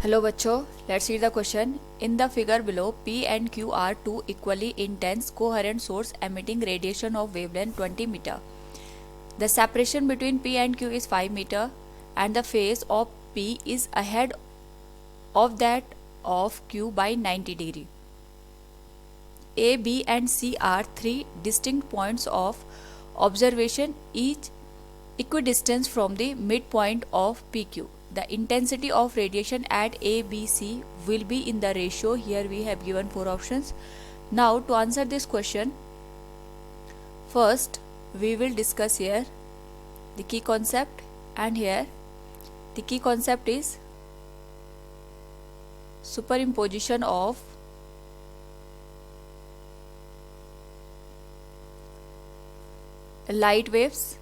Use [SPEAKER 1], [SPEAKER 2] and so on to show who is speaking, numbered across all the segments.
[SPEAKER 1] Hello बच्चों, let's read the question. In the figure below, P and Q are two equally intense coherent source emitting radiation of wavelength 20 meter. The separation between P and Q is 5 meter and the phase of P is ahead of that of Q by 90 degree. A, B and C are three distinct points of observation, each equidistant from the midpoint of PQ. The intensity of radiation at A, B, C will be in the ratio. Here we have given 4 options. Now to answer this question, first we will discuss here the key concept, and here the key concept is superimposition of light waves.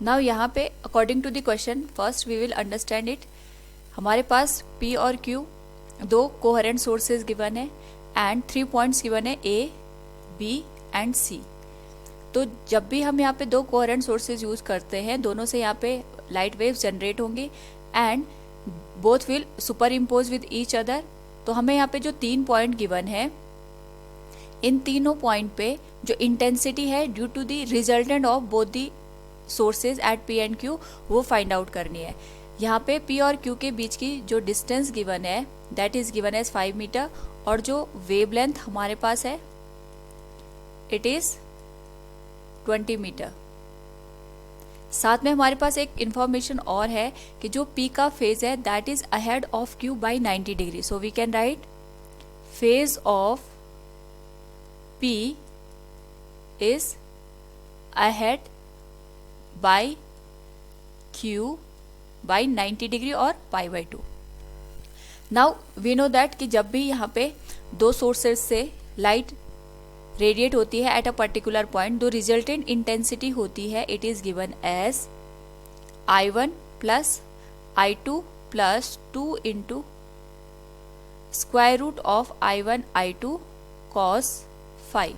[SPEAKER 1] Now यहाँ पे according to the question first we will understand it. हमारे पास P और Q दो coherent sources given है and 3 points given है A, B and C. तो जब भी हम यहाँ पे दो कोहेरेंट सोर्सेज यूज करते हैं, दोनों से यहाँ पे लाइट वेव्स जनरेट होंगी and both will super impose with each other. तो हमें यहाँ पे जो 3 पॉइंट गिवन है, इन तीनों पॉइंट पे जो इंटेंसिटी है due to the resultant of both the sources at P and Q वो फाइंड आउट करनी है. यहाँ पे P और Q के बीच की जो डिस्टेंस गिवन है that is given as 5 metre और जो वेवलेंथ हमारे पास है इट इज 20 मीटर. साथ में हमारे पास एक इंफॉर्मेशन और है कि जो P का फेज है that is ahead of Q by 90 degree. So we can write phase of P is ahead by Q by 90 degree और pi by 2. Now we know that कि जब भी यहाँ पे दो सोर्सेज से लाइट रेडिएट होती है एट अ पर्टिकुलर पॉइंट, दो रिजल्टेंट इंटेंसिटी होती है it is given as I1 plus I2 plus 2 into square root of I1 I2 cos phi.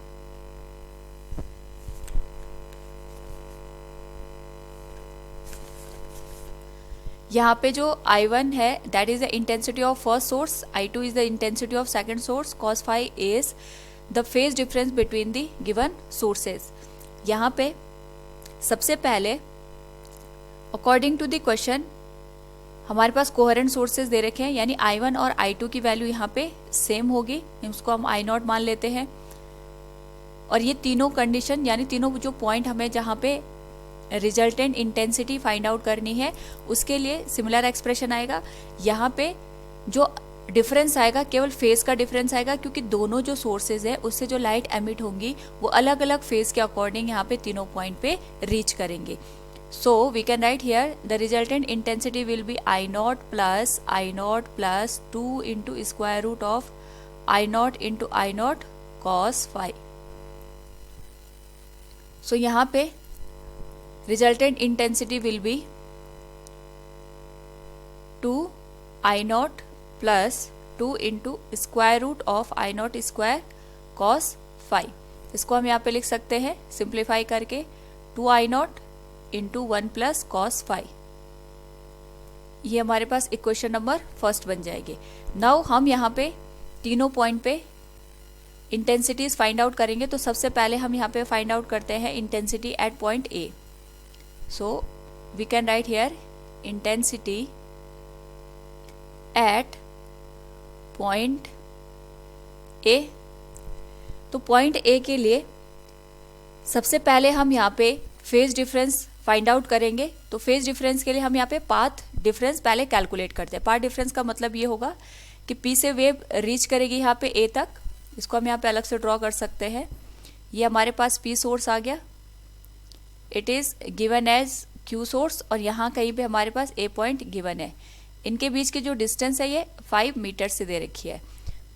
[SPEAKER 1] यहाँ पे जो I1 है that is the intensity of first source, I2 is the intensity of second source, cos phi is the phase difference between the given sources. यहाँ पे सबसे पहले according to the question हमारे पास coherent sources दे रखे हैं, यानी I1 और I2 की वैल्यू यहाँ पे सेम होगी, उसको हम I0 मान लेते हैं. और ये तीनों कंडीशन यानी तीनों जो पॉइंट हमें जहाँ पे रिजल्टेंट इंटेंसिटी फाइंड आउट करनी है उसके लिए सिमिलर एक्सप्रेशन आएगा. यहाँ पे जो डिफरेंस आएगा केवल फेज का डिफरेंस आएगा, क्योंकि दोनों जो सोर्सेज है उससे जो लाइट एमिट होंगी वो अलग अलग फेज के अकॉर्डिंग यहाँ पे तीनों पॉइंट पे रीच करेंगे. So we can write here the resultant intensity will be I0 plus 2 into square root of I0 into I0 cos phi. So यहाँ पे resultant intensity will be 2 I0 plus 2 into square root of I0 square cos phi. इसको हम यहाँ पे लिख सकते हैं simplify करके 2 I0 into 1 plus cos phi. ये हमारे पास इक्वेशन नंबर फर्स्ट बन जाएगी. नाउ हम यहाँ पे तीनों पॉइंट पे इंटेंसिटीज फाइंड आउट करेंगे. तो सबसे पहले हम यहाँ पे फाइंड आउट करते हैं intensity at point A. So we can write here intensity at point A. तो पॉइंट A के लिए सबसे पहले हम यहाँ पे फेज डिफरेंस फाइंड आउट करेंगे. तो फेज डिफरेंस के लिए हम यहाँ पे पाथ डिफरेंस पहले कैलकुलेट करते हैं. पाथ डिफरेंस का मतलब ये होगा कि P से वेव रीच करेगी यहाँ पे A तक. इसको हम यहाँ पे अलग से ड्रॉ कर सकते हैं. ये हमारे पास P सोर्स आ गया, it is given as Q source और यहाँ कहीं पे हमारे पास A पॉइंट गिवन है. इनके बीच की जो डिस्टेंस है ये 5 मीटर से दे रखी है.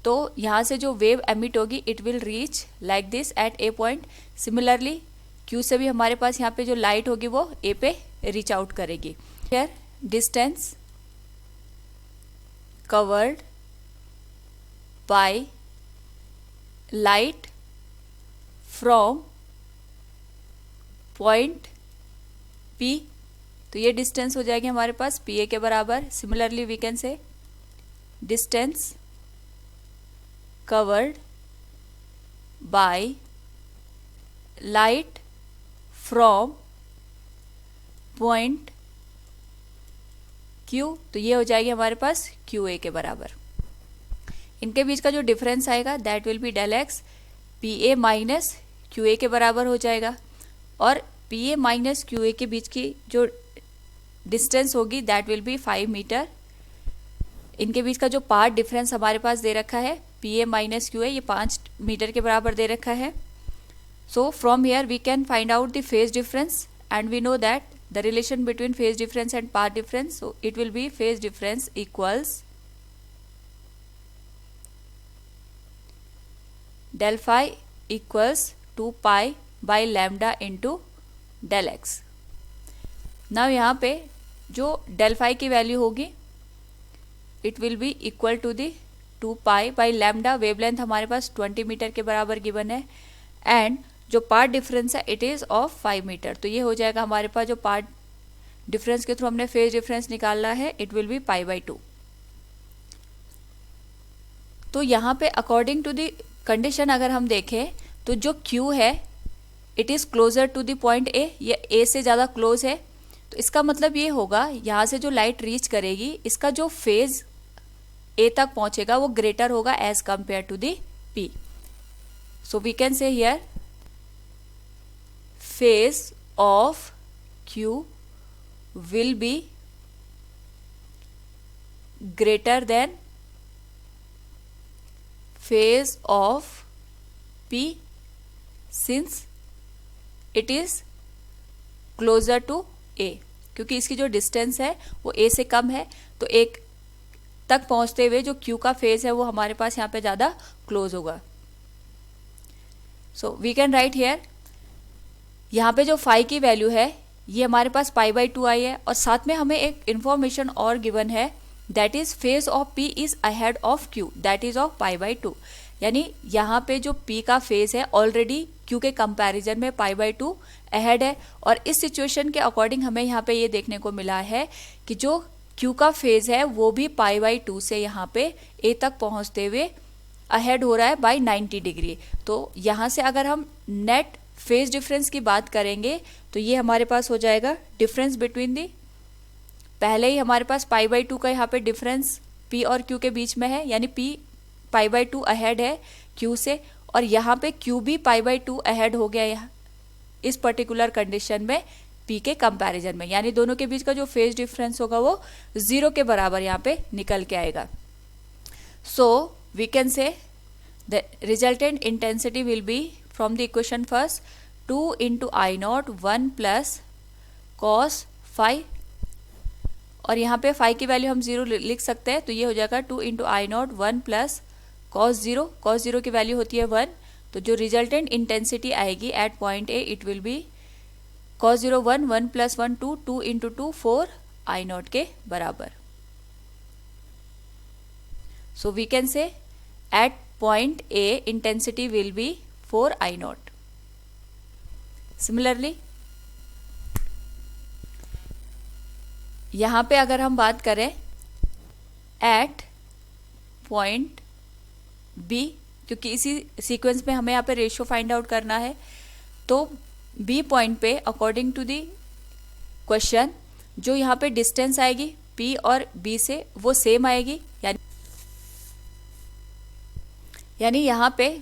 [SPEAKER 1] तो यहाँ से जो वेव एमिट होगी it will reach like this eight A point. Similarly Q से भी हमारे पास यहाँ पे जो लाइट होगी वो A पे रीच आउट करेगी. Here distance covered by light from point P तो ये डिस्टेंस हो जाएगी हमारे पास पी ए के बराबर। Similarly we can say distance covered by light from point Q, तो ये हो जाएगी हमारे पास क्यू ए के बराबर। इनके बीच का जो डिफरेंस आएगा that will be del x P A minus Q A के बराबर हो जाएगा, और P A minus Q A के बीच की जो डिस्टेंस होगी दैट विल बी 5 मीटर। इनके बीच का जो पार्ट डिफरेंस हमारे पास दे रखा है P A minus Q A, ये 5 मीटर के बराबर दे रखा है। So from here we can find out the phase difference and we know that the relation between phase difference and path difference, so it will be phase difference equals del phi equals 2 pi by lambda into del x। now यहाँ पे जो del phi की value होगी it will be equal to the 2 pi by lambda, wavelength हमारे पास 20 metre के बराबर given है, and जो पार्ट डिफरेंस है इट इज़ ऑफ 5 मीटर। तो ये हो जाएगा हमारे पास जो पार्ट डिफरेंस के थ्रू हमने फेज डिफरेंस निकालना है it will B pi by 2। तो यहाँ पे अकॉर्डिंग टू द कंडीशन अगर हम देखें तो जो Q है it is closer to the point A, ये A से ज़्यादा क्लोज है। तो इसका मतलब ये होगा यहाँ से जो लाइट रीच करेगी इसका जो फेज A तक पहुँचेगा वो ग्रेटर होगा as compare to the P। So we can say here phase of Q will be greater than phase of P since it is closer to A, क्योंकि इसकी जो डिस्टेंस है वो A से कम है, तो एक तक पहुंचते हुए जो Q का फेज है वो हमारे पास यहाँ पे ज़्यादा क्लोज होगा। So we can write here, यहाँ पे जो फाई की वैल्यू है ये हमारे पास पाई बाई 2 आई है, और साथ में हमें एक इंफॉर्मेशन और गिवन है that is phase of P is ahead of Q that is of pi by 2। यानी यहाँ पे जो पी का फेज है ऑलरेडी क्यू के कंपैरिजन में पाई बाई 2 अहेड है, और इस सिचुएशन के अकॉर्डिंग हमें यहाँ पे ये देखने को मिला है कि जो क्यू का फेज है वो भी पाई बाई 2 से यहाँ पे ए तक पहुँचते हुए अहेड हो रहा है बाई 90 डिग्री। तो यहाँ से अगर हम नेट फेज डिफरेंस की बात करेंगे तो ये हमारे पास हो जाएगा डिफरेंस बिटवीन दी, पहले ही हमारे पास पाई बाई 2 का यहाँ पे डिफरेंस पी और क्यू के बीच में है, यानी पी पाई बाई 2 अहेड है क्यू से, और यहाँ पे क्यू भी पाई बाई 2 अहेड हो गया यहाँ इस पर्टिकुलर कंडीशन में पी के कंपैरिजन में, यानी दोनों के बीच का जो फेज डिफरेंस होगा वो 0 के बराबर यहाँ पे निकल के आएगा। So we can say the resultant intensity will be from the equation first 2 into I naught 1 plus cos phi, और यहाँ पे phi की वैल्यू हम 0 लिख सकते हैं, तो ये हो जाएगा 2 into I naught 1 plus cos 0 की वैल्यू होती है 1, तो जो रिजल्टेंट इंटेंसिटी आएगी at point A it will be cos 0 1 1 plus 1 2 2 into 2 4 I naught के बराबर। So we can say at point A intensity will be 4 I naught। Similarly यहाँ पे अगर हम बात करें एट पॉइंट बी, क्योंकि इसी सीक्वेंस में हमें यहाँ पे रेशियो फाइंड आउट करना है, तो बी पॉइंट पे अकॉर्डिंग टू दी क्वेश्चन जो यहाँ पे डिस्टेंस आएगी पी और बी से वो सेम आएगी, यानी यहाँ पे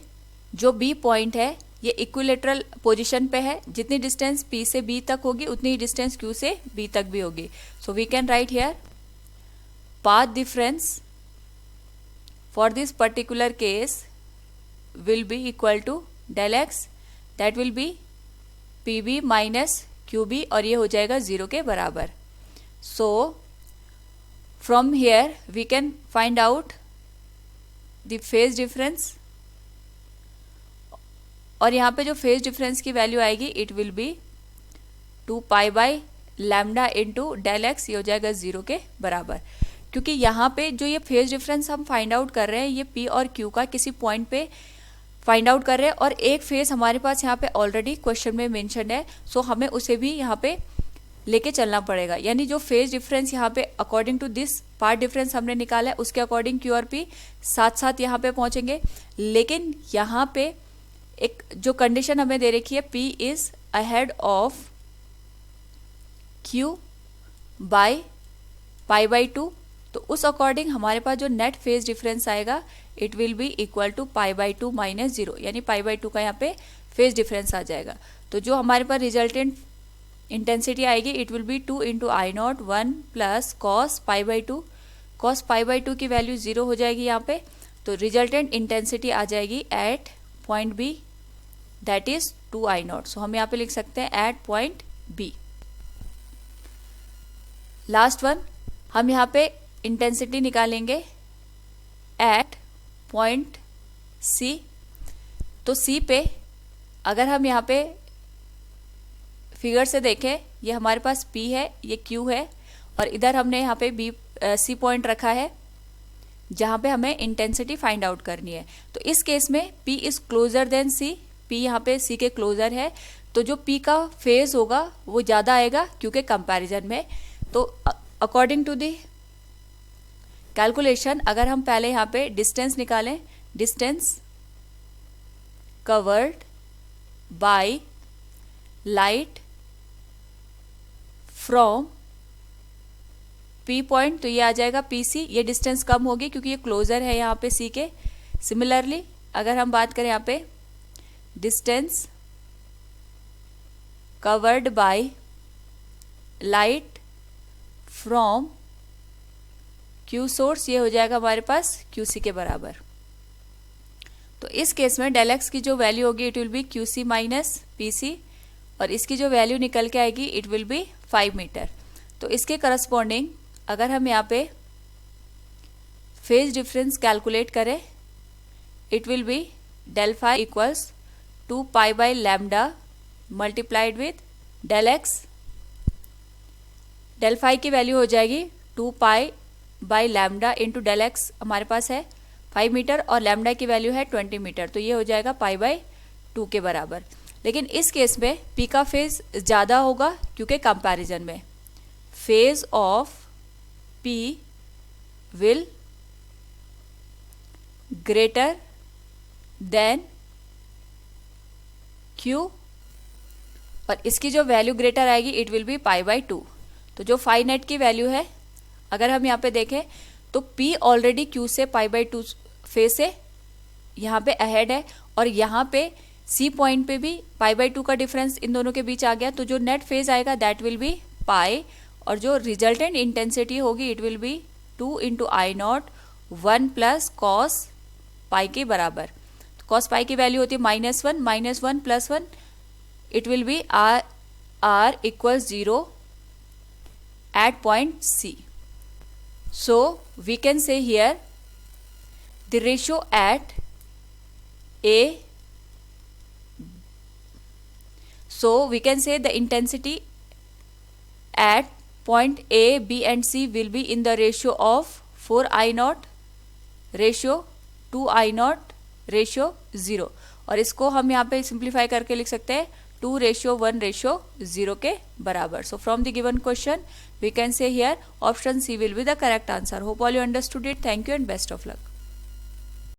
[SPEAKER 1] जो बी पॉइंट है ये इक्विलेटरल पोजीशन पे है, जितनी डिस्टेंस पी से बी तक होगी उतनी ही डिस्टेंस क्यू से बी तक भी होगी। So we can write here path difference for this particular case will be equal to del x, that will be pb minus qb, और ये हो जाएगा 0 के बराबर। So from here we can find out the phase difference, और यहाँ पे जो फेज डिफरेंस की वैल्यू आएगी it will be 2 pi by lambda into del x, ये हो जाएगा 0 के बराबर। क्योंकि यहाँ पे जो ये फेज डिफरेंस हम फाइंड आउट कर रहे हैं ये पी और क्यू का किसी पॉइंट पे फाइंड आउट कर रहे हैं, और एक फेज हमारे पास यहाँ पे ऑलरेडी क्वेश्चन में मेंशन है, सो हमें उसे भी यहाँ पे लेके चलना पड़ेगा, यानी जो फेज डिफरेंस यहाँ पे according to this part difference हमने निकाला है उसके अकॉर्डिंग क्यू और पी साथ साथ यहाँ पे पहुंचेंगे। लेकिन यहाँ पे एक जो कंडीशन हमें दे रखी है, P is ahead of Q by pi by 2, तो उस अकॉर्डिंग हमारे पास जो नेट फेज डिफरेंस आएगा it will be equal to pi by 2 minus 0, यानी पाई बाई 2 का यहाँ पे फेज डिफरेंस आ जाएगा। तो जो हमारे पास रिजल्टेंट इंटेंसिटी आएगी it will be 2 into I not 1 plus cos pi by 2। Cos pi by 2 की वैल्यू 0 हो जाएगी यहाँ पे, तो रिजल्टेंट इंटेंसिटी आ जाएगी at point B, that is 2 I naught. So हम यहाँ पे लिख सकते हैं at point B. Last one, हम यहाँ पे इंटेंसिटी निकालेंगे एट पॉइंट सी। तो सी पे अगर हम यहाँ पे फिगर से देखें, ये हमारे पास P है, ये Q है, और इधर हमने यहाँ पे C पॉइंट रखा है जहाँ पे हमें इंटेंसिटी फाइंड आउट करनी है। तो इस केस में P is closure then C, P यहाँ पे C के क्लोजर है, तो जो P का फेज होगा वो ज़्यादा आएगा क्योंकि कंपैरिजन में। तो अकॉर्डिंग टू दी कैलकुलेशन अगर हम पहले यहाँ पे डिस्टेंस निकालें, distance covered by light from P point, तो ये आ जाएगा PC। ये डिस्टेंस कम होगी क्योंकि ये क्लोजर है यहाँ पे C के। सिमिलरली अगर हम बात करें यहाँ पे distance covered by light from Q source, ये हो जाएगा हमारे पास QC के बराबर। तो इस केस में डेल एक्स की जो वैल्यू होगी it will B QC minus PC, और इसकी जो वैल्यू निकल के आएगी इट विल बी 5 मीटर। तो इसके करस्पॉन्डिंग अगर हम यहाँ पे फेज डिफरेंस कैलकुलेट करें it will be del phi equals 2 pi by lambda multiplied with del x. Del phi की वैल्यू हो जाएगी 2 pi by lambda into del x, हमारे पास है 5 मीटर और लैम्डा की वैल्यू है 20 मीटर, तो ये हो जाएगा पाई बाई 2 के बराबर। लेकिन इस केस में P का फेज ज़्यादा होगा क्योंकि कंपैरिजन में phase of P will greater than Q, और इसकी जो वैल्यू ग्रेटर आएगी it will B pi by 2। तो जो फाई नेट की वैल्यू है अगर हम यहाँ पे देखें तो P ऑलरेडी Q से पाई बाई 2 फेज से यहाँ पे अहेड है, और यहाँ पे C पॉइंट पे भी पाई बाई 2 का डिफरेंस इन दोनों के बीच आ गया। तो जो नेट फेज आएगा दैट विल बी पाई, और जो रिजल्टेंट इंटेंसिटी होगी it will be 2 into I not 1 plus cos pi के बराबर। तो कॉस पाई की वैल्यू होती है -1, -1 plus 1, it will B R equals 0 at point C. So we can say here the ratio at A, so we can say the intensity at point A, B and C will be in the ratio of 4 I naught ratio 2 I naught ratio 0, और इसको हम यहाँ पे simplify करके लिख सकते हैं 2:1:0 के बराबर। So from the given question we can say here option C will be the correct answer. Hope all you understood it. Thank you and best of luck.